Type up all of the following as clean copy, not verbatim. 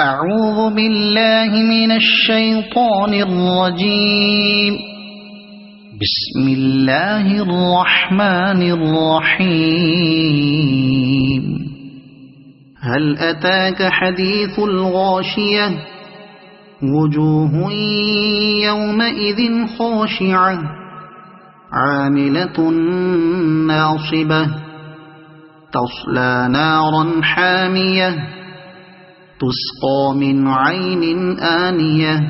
أعوذ بالله من الشيطان الرجيم. بسم الله الرحمن الرحيم. هل أتاك حديث الغاشية وجوه يومئذ خاشعة عاملة ناصبة تصلى نارا حامية تسقى من عين آنية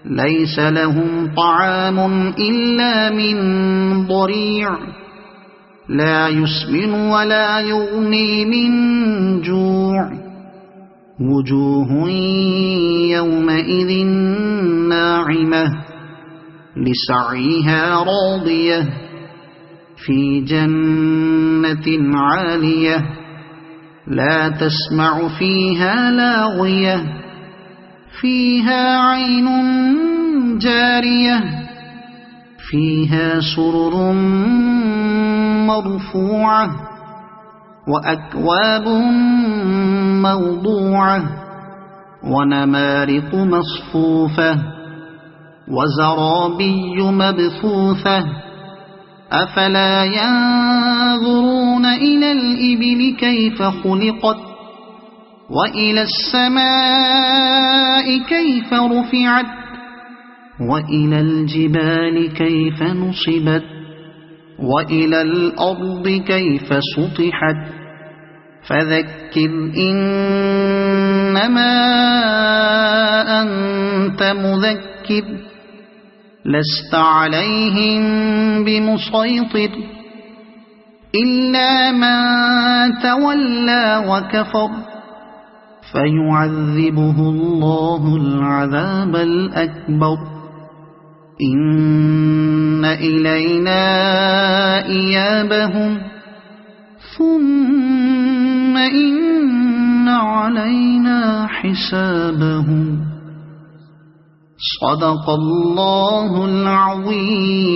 ليس لهم طعام إلا من ضريع لا يسمن ولا يغني من جوع وجوه يومئذ ناعمة لسعيها راضية في جنة عالية لا تسمع فيها لاغية فيها عين جارية فيها سرر مرفوعة وأكواب موضوعة ونمارق مصفوفة وزرابي مبثوثة أفلا ينظرون إلى الإبل كيف خلقت وإلى السماء كيف رفعت وإلى الجبال كيف نصبت وإلى الأرض كيف سطحت فذكر إنما أنت مذكر لست عليهم بمسيطر إلا من تولى وكفر فيعذبه الله العذاب الأكبر إن إلينا إيابهم ثم إن علينا حسابهم. صدق الله العظيم.